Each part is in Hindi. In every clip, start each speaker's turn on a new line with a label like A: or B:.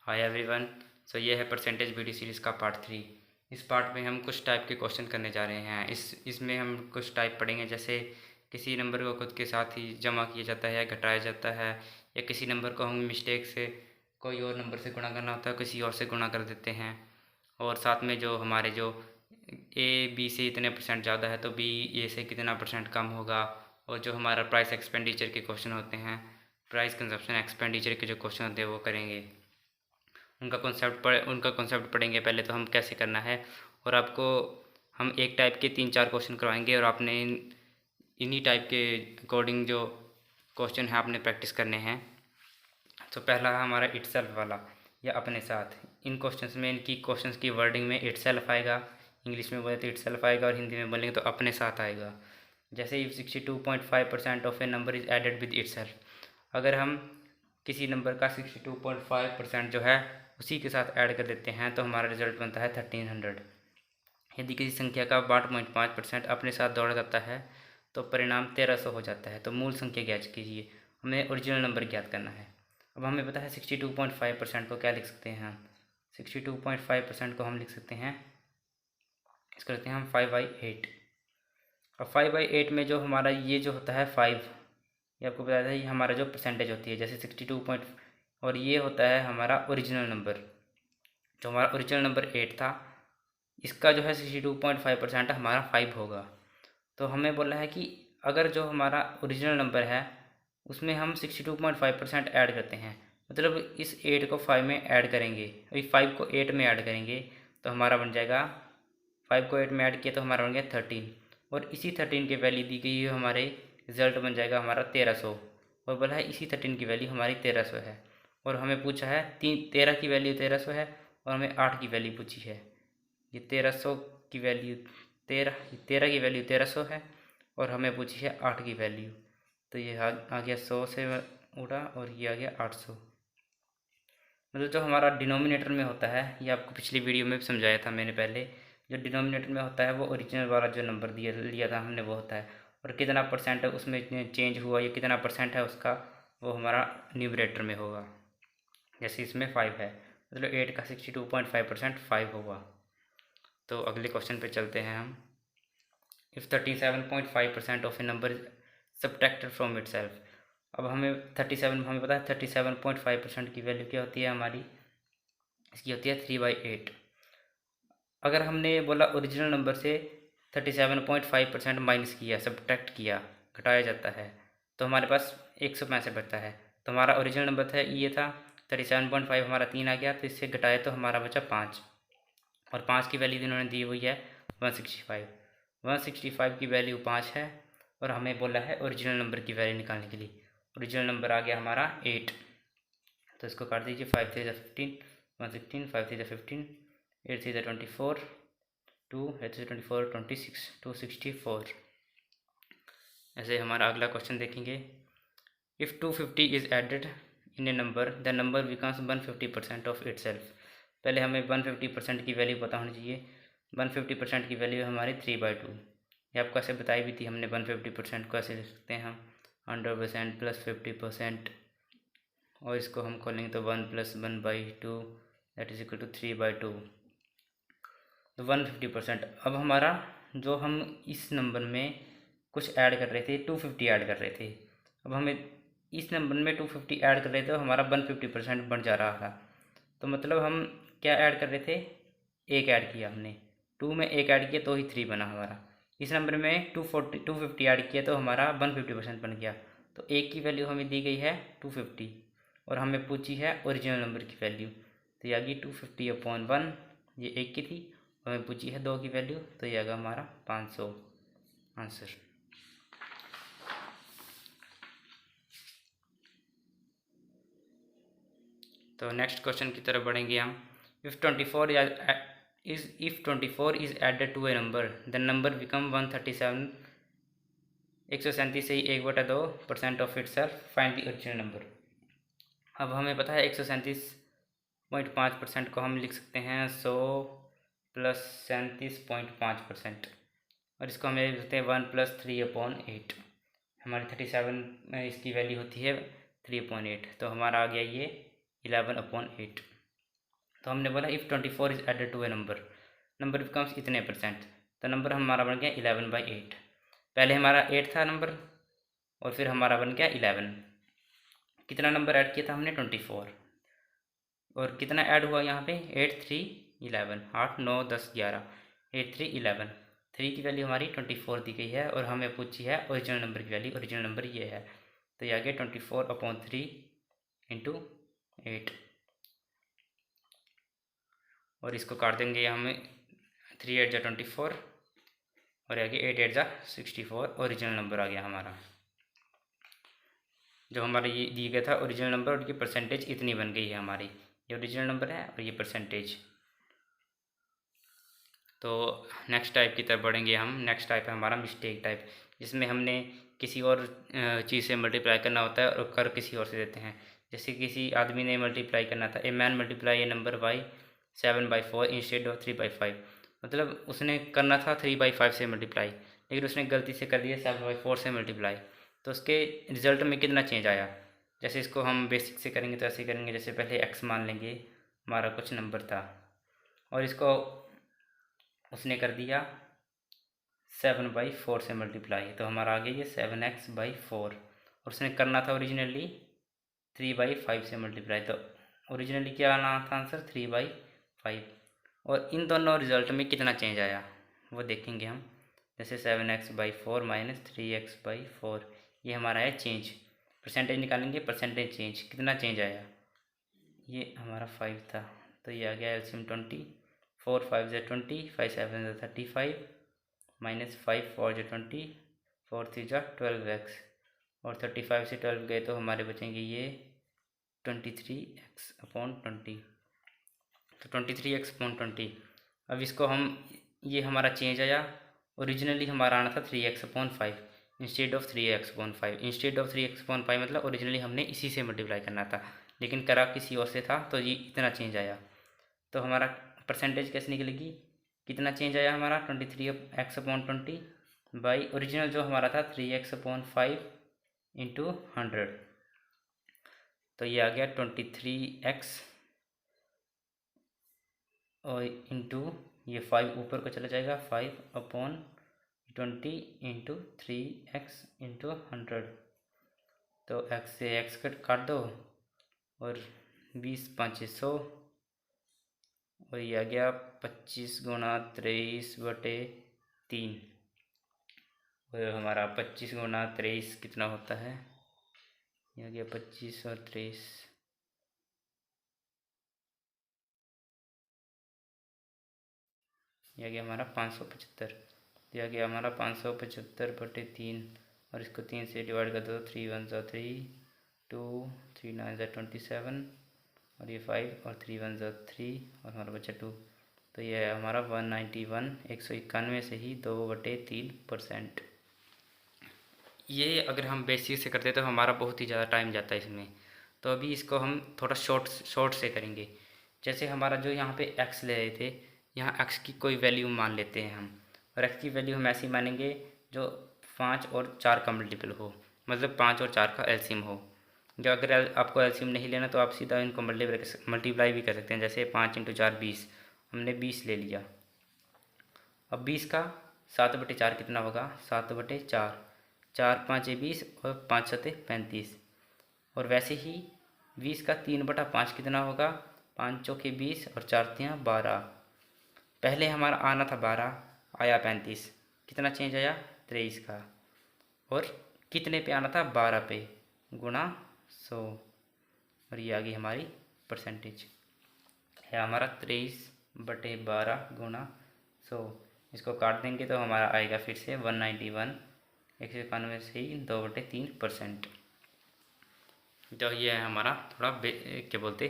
A: Hi everyone. सो ये है परसेंटेज वीडियो सीरीज़ का पार्ट 3। इस पार्ट में हम कुछ टाइप के क्वेश्चन करने जा रहे हैं। इसमें हम कुछ टाइप पढ़ेंगे, जैसे किसी नंबर को खुद के साथ ही जमा किया जाता है या घटाया जाता है, या किसी नंबर को हम मिस्टेक से कोई और नंबर से गुणा करना होता है, किसी और से गुणा कर देते हैं। और साथ में जो हमारे जो ए बी से इतने परसेंट ज़्यादा है तो बी ए से कितना परसेंट कम होगा। और जो हमारा प्राइस एक्सपेंडिचर के क्वेश्चन होते हैं, प्राइस कंजप्शन एक्सपेंडिचर के जो क्वेश्चन होते हैं वो करेंगे। उनका कॉन्सेप्ट पढ़ेंगे पहले तो हम कैसे करना है। और आपको हम एक टाइप के 3-4 क्वेश्चन करवाएंगे और आपने इन्हीं टाइप के अकॉर्डिंग जो क्वेश्चन है आपने प्रैक्टिस करने हैं। तो पहला है हमारा इटसेल्फ वाला, या अपने साथ। इन क्वेश्चंस में, इनकी क्वेश्चंस की वर्डिंग में इटसेल्फ आएगा, इंग्लिश में बोले तो इटसेल्फ आएगा, और हिंदी में बोलेंगे तो अपने साथ आएगा। जैसे if 62.5% of a number is added with itself. अगर हम किसी नंबर का 62.5% जो है उसी के साथ ऐड कर देते हैं तो हमारा रिजल्ट बनता है 1300। यदि किसी संख्या का 62.5% अपने साथ जोड़ा जाता है तो परिणाम 1300 हो जाता है। तो मूल संख्या ज्ञात कीजिए, हमें ओरिजिनल नंबर ज्ञात करना है। अब हमें पता है 62.5% को क्या लिख सकते हैं हम। 62.5% को हम लिख सकते हैं, इसको लिखते हैं हम 5/8। अब 5/8 में जो हमारा ये जो होता है 5, ये आपको बताया था, ये हमारा जो परसेंटेज होती है, जैसे 62 पॉइंट, और ये होता है हमारा ओरिजिनल नंबर। जो हमारा ओरिजिनल नंबर 8 था, इसका जो है 62.5% हमारा 5 होगा। तो हमें बोला है कि अगर जो हमारा ओरिजिनल नंबर है उसमें हम 62.5% ऐड करते हैं, मतलब इस 8 को 5 में ऐड करेंगे, अभी 5 को 8 में ऐड करेंगे तो हमारा बन जाएगा, 5 को 8 में ऐड किया तो हमारा बन गया 13। और इसी 13 की वैल्यू दी गई है, हमारे रिज़ल्ट बन जाएगा हमारा 1300। और बोला है इसी 13 की वैल्यू हमारी 1300 है। और हमें पूछा है 13 की वैल्यू 1300 है, और हमें 8 की वैल्यू पूछी है। ये 1300 की वैल्यू 13 की वैल्यू 1300 है, और हमें पूछी है 8 की वैल्यू। तो ये आ गया 100 से उड़ा, और ये आ गया 800। मतलब जो हमारा डिनोमिनेटर में होता है, ये आपको पिछली वीडियो में भी समझाया था मैंने पहले, जो डिनोमिनेटर में होता है वो ओरिजिनल वाला जो नंबर लिया था हमने वो होता है, और कितना परसेंट है उसमें चेंज हुआ, ये कितना परसेंट है उसका, वो हमारा न्यूमरेटर में होगा। जैसे इसमें 5 है, मतलब 8 का 62.5% 5 होगा। तो अगले क्वेश्चन पे चलते हैं हम। If 37.5% of a number is subtracted from itself. अब हमें 37, हमें पता है 37.5% की वैल्यू क्या होती है हमारी, इसकी होती है 3/8। अगर हमने बोला ओरिजिनल नंबर से 37.5% माइनस किया, सब्ट्रैक्ट किया, घटाया जाता है, तो हमारे पास 165 बचता है। तो हमारा ओरिजिनल नंबर था, ये था 37.5, हमारा 3 आ गया, तो इससे घटाए तो हमारा बचा 5। और 5 की वैल्यू इन्होंने दी हुई है 165। 165 की वैल्यू 5 है, और हमें बोला है ओरिजिनल नंबर की वैल्यू निकालने के लिए। ओरिजिनल नंबर आ गया हमारा 8, तो इसको काट दीजिए। 5 3 15, 116, 5 3 15, 8 3 24, 2 8 3 24, 26, 264। ऐसे हमारा अगला क्वेश्चन देखेंगे। If 250 is added in a number, the number becomes 150% of itself. पहले हमें 150% की वैल्यू पता होनी चाहिए। 150% की वैल्यू हमारी 3/2। ये आपको ऐसे बताई भी थी हमने, 150% को ऐसे लिख सकते हैं हम 100% प्लस 50%, और इसको हम खोलेंगे तो 1 + 1/2 दैट इज इक्वल टू 3/2। तो 150%। अब हमारा जो हम इस नंबर में कुछ ऐड कर रहे थे, 250 ऐड कर रहे थे। अब हमें इस नंबर में 250 ऐड कर रहे थे तो हमारा 150% बढ़ जा रहा था। तो मतलब हम क्या ऐड कर रहे थे, एक ऐड किया हमने, 2 में एक ऐड किया तो ही 3 बना हमारा। इस नंबर में 250 ऐड किया तो हमारा 150% बन गया। तो एक की वैल्यू हमें दी गई है 250, और हमें पूछी है ओरिजिनल नंबर की वैल्यू। तो ये आ गई 250/1, ये एक की थी। हमें पूछी है 2 की वैल्यू, तो ये आएगा हमारा 500 आंसर। तो नेक्स्ट क्वेश्चन की तरफ बढ़ेंगे हम। If 24 is added to a number, the number become 137। 137 से ही 1/2% of itself, find the original number. अब हमें पता है 137.5% को हम लिख सकते हैं 100 + 37.5%, और इसको हमें लिख सकते हैं 1 + 3/8। हमारी 37 में इसकी वैल्यू होती है 3/8, तो हमारा आ गया ये 11/8। तो हमने बोला if 24 is added to a number becomes इतने %, तो नंबर हमारा बन गया 11/8। पहले हमारा 8 था नंबर और फिर हमारा बन गया 11। कितना नंबर ऐड किया था हमने? 24। और कितना ऐड हुआ यहाँ पे? 8 3 11, 8 9 10 11, 8 3 11। 3 की वैल्यू हमारी 24 दी गई है और हमें पूछी है ओरिजिनल नंबर की वैल्यू। ओरिजिनल नंबर ये है, तो ये आ गया 24/3 इंटू 8। और इसको काट देंगे हमें, 3 8 जा 24 और आगे 8 8 जा 64। ओरिजिनल नंबर आ गया हमारा, जो हमारा ये दिया गया था ओरिजिनल नंबर, और ये परसेंटेज इतनी बन गई है हमारी। ये ओरिजिनल नंबर है और ये परसेंटेज। तो नेक्स्ट टाइप की तरफ बढ़ेंगे हम। नेक्स्ट टाइप है हमारा मिस्टेक टाइप, जिसमें हमने किसी और चीज़ से मल्टीप्लाई करना होता है और कर किसी और से देते हैं। जैसे किसी आदमी ने मल्टीप्लाई करना था, a man multiply A number by 7/4 instead of 3/5। मतलब उसने करना था 3/5 से मल्टीप्लाई, लेकिन उसने गलती से कर दिया 7/4 से मल्टीप्लाई। तो उसके रिज़ल्ट में कितना चेंज आया? जैसे इसको हम बेसिक से करेंगे तो ऐसे करेंगे, जैसे पहले x मान लेंगे हमारा कुछ नंबर था, और इसको उसने कर दिया 7/4 से मल्टीप्लाई, तो हमारा आ गया ये 7x/4। और उसने करना था ओरिजिनली 3/5 से मल्टीप्लाई, तो ओरिजिनली क्या आना था आंसर? 3/5। और इन दोनों रिजल्ट में कितना चेंज आया वो देखेंगे हम। जैसे 7x/4 माइनस 3x/4, ये हमारा है चेंज। परसेंटेज निकालेंगे, परसेंटेज चेंज कितना चेंज आया? ये हमारा 5 था, तो ये आ गया एलसीएम 20। 4 5 जा 20, 5 7 जा 35, माइनस 5 4 जा 20, 4 3 जा 12x, और 35 से 12 गए तो हमारे बचेंगे ये 23x/20। तो 23x/20। अब इसको हम, ये हमारा चेंज आया। ओरिजिनली हमारा आना था 3x/5 instead of 3x/5। Instead of 3x/5 मतलब ओरिजिनली हमने इसी से मल्टीप्लाई करना था, लेकिन करा किसी और से था, तो ये इतना चेंज आया। तो हमारा परसेंटेज कैसे निकलेगी? कितना चेंज आया हमारा? 23x/20 बाई ओरिजिनल जो हमारा था 3x/5 इंटू 100। तो ये आ गया 23x और इंटू ये 5 ऊपर को चला जाएगा, 5/20 इंटू 3x इंटू 100। तो x से x काट दो और 20 5 100, और ये आ गया 25 गुणा 23/3। और हमारा 25 गुणा 23 कितना होता है? ये आ गया 25 और 23, यह गया हमारा 575। तो यह गया हमारा 575/3, और इसको 3 से डिवाइड कर दो, 3 1 जा 3, 2 3 9 जा 27, और ये 5 और 3 1 जा 3, और हमारा बचा 2। तो यह है हमारा 191, 191 से ही 2/3%। ये अगर हम बेसिक से करते तो हमारा बहुत ही ज़्यादा टाइम जाता है इसमें। तो अभी इसको हम थोड़ा शॉर्ट से करेंगे। जैसे हमारा जो यहाँ पे x ले रहे थे, यहाँ x की कोई वैल्यू मान लेते हैं हम, और x की वैल्यू हम ऐसी मानेंगे जो 5 और 4 का मल्टीपल हो, मतलब 5 और 4 का एलसीएम हो। जो अगर आपको एलसीएम नहीं लेना तो आप सीधा इनको मल्टीप्लाई भी कर सकते हैं। जैसे 5 × 4 20, हमने 20 ले लिया। अब 20 का 7/4 कितना होगा? 7/4, 4 5 20 और 5 7 35। और वैसे ही 20 का 3/5 कितना होगा? 5 चौके 20 और 4 3 12। पहले हमारा आना था 12, आया 35, कितना चेंज आया? 23 का। और कितने पे आना था? 12 पे, गुणा 100, और ये आ गई हमारी परसेंटेज है हमारा 23/12 गुणा 100। इसको काट देंगे तो हमारा आएगा फिर से 191, 191 से ही 2/3%। तो ये है हमारा थोड़ा क्या बोलते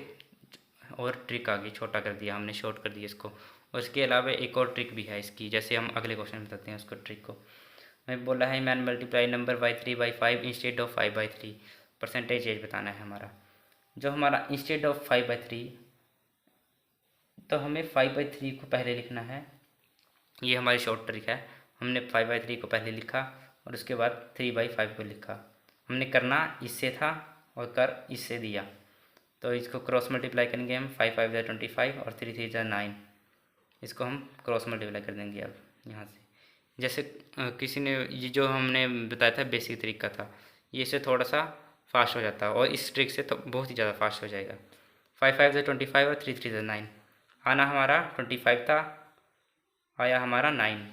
A: और ट्रिक आ गई, छोटा कर दिया हमने, शॉर्ट कर दिया इसको। और इसके अलावा एक और ट्रिक भी है इसकी, जैसे हम अगले क्वेश्चन में बताते हैं उसको ट्रिक को। मैं बोला है मैन multiply number by 3/5 instead of 5/3। Percentage as बताना है हमारा। जो हमारा इंस्टेड ऑफ 5/3, तो हमें 5/3 को पहले लिखना है। ये हमारी शॉर्ट ट्रिक है। हमने 5/3 को पहले लिखा और उसके बाद 3/5 को लिखा। हमने करना इससे था और कर इससे दिया, तो इसको क्रॉस मल्टीप्लाई करेंगे हम, 5 5 ज़ा 25 और 3 3 ज़ा 9। इसको हम क्रॉस मल्टीप्लाई कर देंगे अब यहाँ से। जैसे किसी ने ये जो हमने बताया था बेसिक तरीका था, ये इससे थोड़ा सा फास्ट हो जाता है और इस ट्रिक से तो बहुत ही ज़्यादा फास्ट हो जाएगा। 5 5 ज़ा 25 और 3 3 ज़ा 9। आना हमारा 25 था, आया हमारा 9।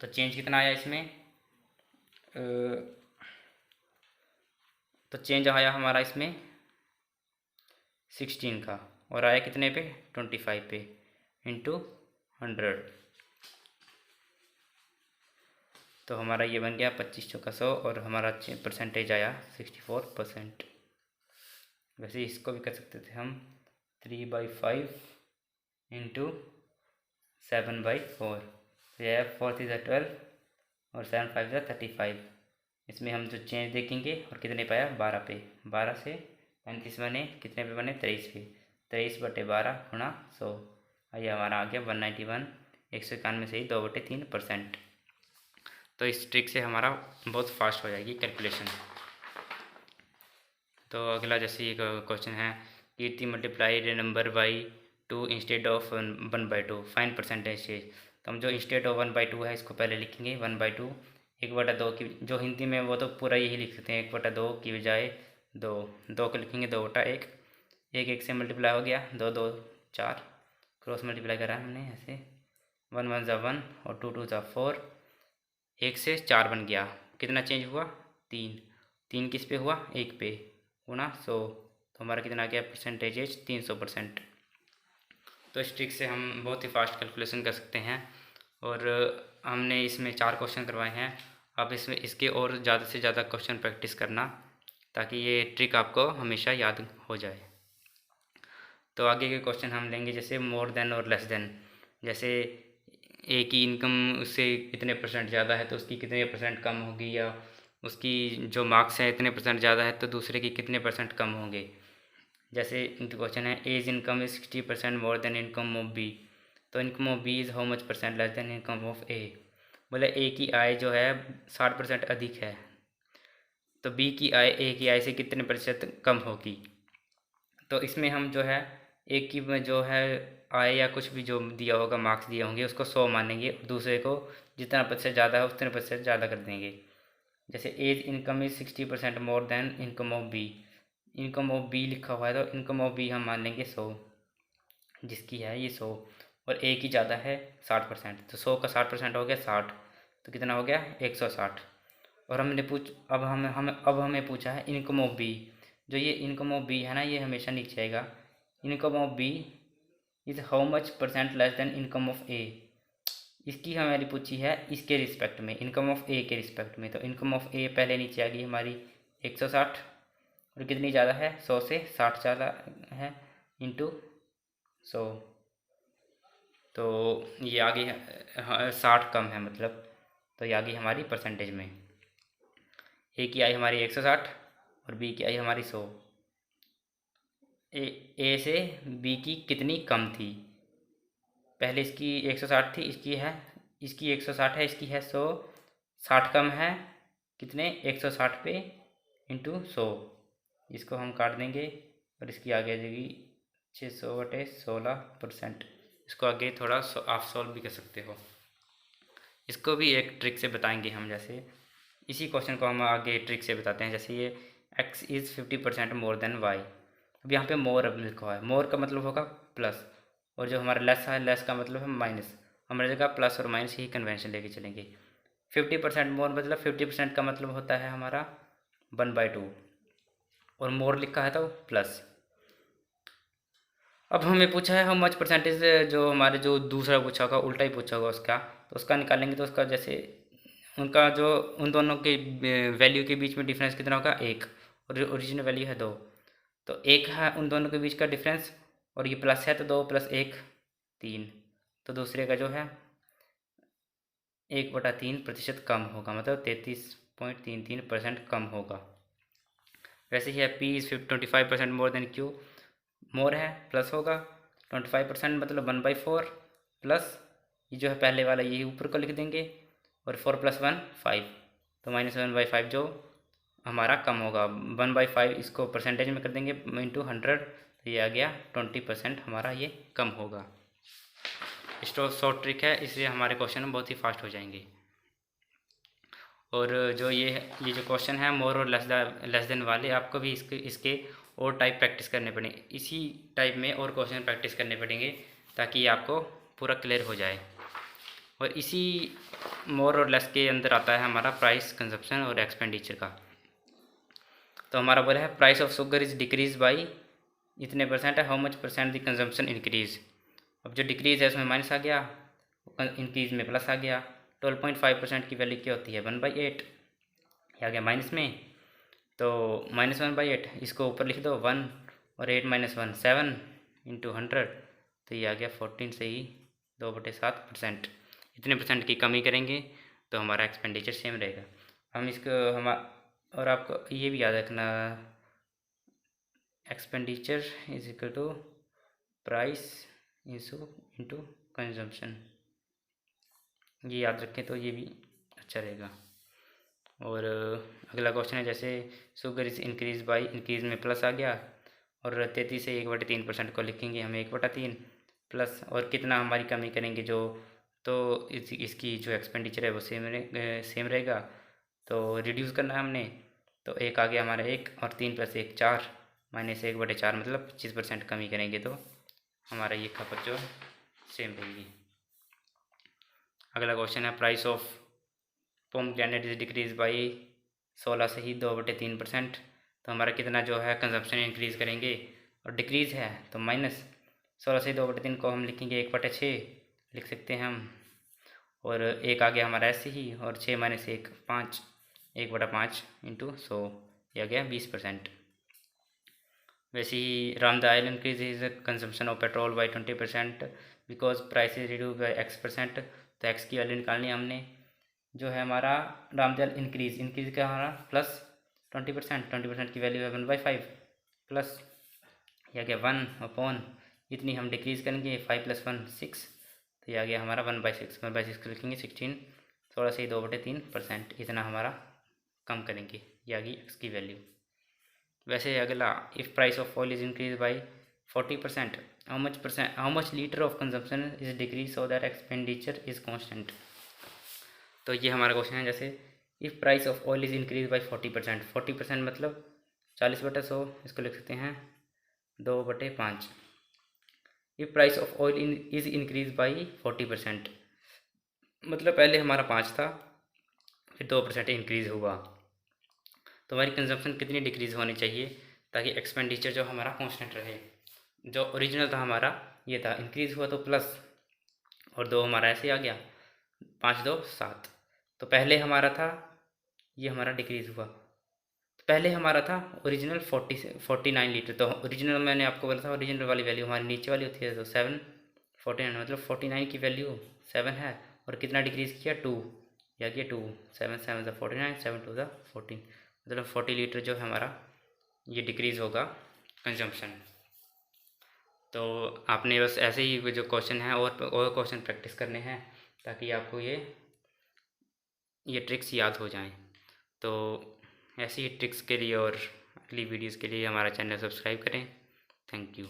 A: तो चेंज कितना आया इसमें? तो चेंज आया हमारा इसमें 16 का, और आया कितने पे? 25 पे इंटू 100। तो हमारा ये बन गया 25 चौका 100 और हमारा परसेंटेज आया 64%। वैसे इसको भी कर सकते थे हम 3/5 इंटू 7/4। यह 4 3 ज़ा 12 और 7 5 ज़ा 35। इसमें हम जो चेंज देखेंगे और कितने पाया? 12 पे। 12 से 35 बने, कितने पे बने? 23 पे। 23/12 गुणा 100। ये हमारा आ गया 191, 191 से ही 2/3%। तो इस ट्रिक से हमारा बहुत फास्ट हो जाएगी कैलकुलेशन। तो अगला जैसे ये क्वेश्चन है, Kirti multiplied number by 2 instead of 1/2, find percentage change. तो हम जो इंस्टेड ऑफ 1/2 है इसको पहले लिखेंगे 1/2। 1/2 की जो हिंदी में वो तो पूरा यही लिख सकते हैं, 1/2 की बजाय 2 2 को लिखेंगे 2/1। 1 1 से मल्टीप्लाई हो गया, 2 2 4, क्रॉस मल्टीप्लाई करा हमने ऐसे। 1 1 ज़ा 1 और 2 2 ज़ा 4। 1 से 4 बन गया, कितना चेंज हुआ? 3। 3 किस पे हुआ? 1 पे गुणा 100। तो हमारा कितना आ गया? परसेंटेज 300%। तो इस ट्रिक से हम बहुत ही फास्ट कैलकुलेशन कर सकते हैं। और हमने इसमें 4 क्वेश्चन करवाए हैं। अब इसमें इसके और ज़्यादा से ज़्यादा क्वेश्चन प्रैक्टिस करना, ताकि ये ट्रिक आपको हमेशा याद हो जाए। तो आगे के क्वेश्चन हम लेंगे जैसे मोर देन और लेस देन। जैसे ए की इनकम उससे इतने परसेंट ज़्यादा है तो उसकी कितने परसेंट कम होगी, या उसकी जो मार्क्स हैं इतने परसेंट ज़्यादा है तो दूसरे की कितने परसेंट कम होंगे। जैसे क्वेश्चन है, A's income is 60% more than income of B. तो income of B is how much percent less than income of A. बोले ए की आय जो है 60% अधिक है, तो बी की आय ए की आय से कितने प्रतिशत कम होगी। तो इसमें हम जो है एक की में जो है आय या कुछ भी जो दिया होगा, मार्क्स दिए होंगे, उसको 100 मानेंगे और दूसरे को जितना प्रतिशत ज़्यादा है उतने प्रतिशत ज़्यादा कर देंगे। जैसे as income is 60% more than income of B. Income of B लिखा हुआ है तो इनकम ऑफ बी हम मान लेंगे 100, जिसकी है ये 100, और ए की ज़्यादा है 60%। तो 100 का 60% हो गया 60, तो कितना हो गया? 160। और हमने अब हमें पूछा है इनकम ऑफ बी। जो ये इनकम ऑफ बी है ना, ये हमेशा नीचे आएगा। Income of B is how much percent less than income of A. इसकी हमारी पूछी है इसके रिस्पेक्ट में, इनकम ऑफ ए के रिस्पेक्ट में। तो इनकम ऑफ ए पहले नीचे आ गई हमारी 160, और कितनी ज़्यादा है? 100 से 60 ज़्यादा है, इंटू 100। तो ये आ गई 60 कम है मतलब, तो ये आ गई हमारी परसेंटेज में। ए की आई हमारी 160 और बी की आई हमारी 100। ए से बी की कितनी कम थी? पहले इसकी 160 थी, इसकी 160 है, इसकी है 100। 60 कम है कितने? 160 पे इंटू 100। इसको हम काट देंगे और इसकी आगे आ जाएगी 600/16%। इसको आगे थोड़ा आप सॉल्व भी कर सकते हो। इसको भी एक ट्रिक से बताएंगे हम। जैसे इसी क्वेश्चन को हम आगे ट्रिक से बताते हैं। जैसे ये x is 50% more than y। अब यहाँ पे मोर लिखा हुआ है, मोर का मतलब होगा प्लस, और जो हमारा लेस है, लेस का मतलब है माइनस। हमारी जगह प्लस और माइनस ही कन्वेंशन लेके चलेंगे। 50% मोर मतलब 50% का मतलब होता है हमारा 1/2, और मोर लिखा है तो प्लस। अब हमें पूछा है हाउ मच परसेंटेज, जो हमारे जो दूसरा पूछा होगा उल्टा ही पूछा होगा उसका, तो उसका निकालेंगे। तो उसका जैसे उनका जो उन दोनों के वैल्यू के बीच में डिफरेंस कितना होगा? 1, और ओरिजिनल वैल्यू है 2। तो 1 है उन दोनों के बीच का डिफरेंस, और ये प्लस है तो 2 + 1 3। तो दूसरे का जो है 1/3% कम होगा, मतलब 33.33% कम होगा। वैसे ही है P is 25% more than Q। मोर है प्लस होगा, 25% मतलब 1/4 प्लस ये जो है पहले वाला यही ऊपर को लिख देंगे, और 4 + 1 5, तो -1/5 जो हमारा कम होगा। 1/5 इसको परसेंटेज में कर देंगे इंटू 100, तो ये आ गया 20% हमारा ये कम होगा। शॉर्ट ट्रिक है, इसलिए हमारे क्वेश्चन बहुत ही फास्ट हो जाएंगे। और जो ये जो क्वेश्चन है मोर और लेस देन वाले, आपको भी इसके और टाइप प्रैक्टिस करने पड़ेंगे, इसी टाइप में और क्वेश्चन प्रैक्टिस करने पड़ेंगे ताकि ये आपको पूरा क्लियर हो जाए। और इसी मोर और लेस के अंदर आता है हमारा प्राइस, कंजप्शन और एक्सपेंडिचर का। तो हमारा बोला है price of sugar is decrease by इतने परसेंट है, how much percent the consumption increase. अब जो डिक्रीज है उसमें माइनस आ गया, इंक्रीज में प्लस आ गया। 12.5% की वैल्यू क्या होती है 1/8, आ गया माइनस में, तो -1/8 इसको ऊपर लिख दो 1 और 8 - 1 7 इंटू 100, तो ये आ गया 14 से ही 2/7%। इतने परसेंट की कमी करेंगे तो हमारा एक्सपेंडिचर सेम रहेगा। हम इसको और आपको ये भी याद रखना, expenditure is equal to price into consumption, ये याद रखें तो ये भी अच्छा रहेगा। और अगला क्वेश्चन है जैसे sugar is increase by, increase में प्लस आ गया, और 33 से 1/3% को लिखेंगे हम 1/3 प्लस, और कितना हमारी कमी करेंगे जो, तो इसकी जो एक्सपेंडिचर है वो सेम रहेगा, तो रिड्यूस करना है हमने, तो एक आ गया हमारा 1 और 3 + 1 4 माइनस 1/4 मतलब 25% कमी करेंगे तो हमारा ये खपत जो सेम रहेगी। अगला क्वेश्चन है price of pomegranate is decrease by 16 से ही 2/3%, तो हमारा कितना जो है कंजप्शन इंक्रीज़ करेंगे, और डिक्रीज़ है तो -16 से 2/3 को हम लिखेंगे 1/6 लिख सकते हैं हम, और एक आ गया हमारा ऐसे ही, और 6 - 1 5, 1/5 इंटू 100, ये आ गया 20%। वैसे ही राम the oil increase is consumption of petrol by 20% because price is reduce by X%, तो X की वैल्यू निकालनी है हमने, जो है हमारा रामदयाल इंक्रीज का हमारा प्लस 20% की वैल्यू है 1/5 प्लस, ये आ गया 1/, इतनी हम डिक्रीज़ करेंगे 5 + 1 6, तो ये आ गया हमारा 1/6 को लिखेंगे 16, 16 से 2/3%, इतना हमारा कम करेंगे, ये आ गई X की वैल्यू। वैसे अगला, if price of oil is increase by 40%, how much litre of consumption is decrease so that expenditure is constant. तो ये हमारा क्वेश्चन है जैसे if price of oil is increase by 40%, 40% मतलब 40/100, इसको लिख सकते हैं 2/5। If price of oil is increase by 40%, मतलब पहले हमारा 5 था, फिर 2% इंक्रीज़ हुआ, तो हमारी कंजप्शन कितनी डिक्रीज़ होनी चाहिए ताकि एक्सपेंडिचर जो हमारा कॉन्स्टेंट रहे। जो ओरिजिनल था हमारा ये था, इंक्रीज़ हुआ तो प्लस, और 2 हमारा ऐसे आ गया, 5 2 7, तो पहले हमारा था ये हमारा डिक्रीज़ हुआ, तो पहले हमारा था ओरिजिनल 40 से 49 लीटर, तो ओरिजिनल मैंने आपको बोला था ओरिजिनल वाली वैल्यू हमारी नीचे वाली होती है, तो 7 49 मतलब 49 की वैल्यू 7 है, और कितना डिक्रीज़ किया 2, या किया 2, 7 7 49 7 2 14, मतलब 40 लीटर जो है हमारा ये डिक्रीज़ होगा कंजम्पशन। तो आपने बस ऐसे ही जो क्वेश्चन है और क्वेश्चन प्रैक्टिस करने हैं ताकि आपको ये ट्रिक्स याद हो जाएं। तो ऐसी ही ट्रिक्स के लिए और अगली वीडियोस के लिए हमारा चैनल सब्सक्राइब करें। Thank you.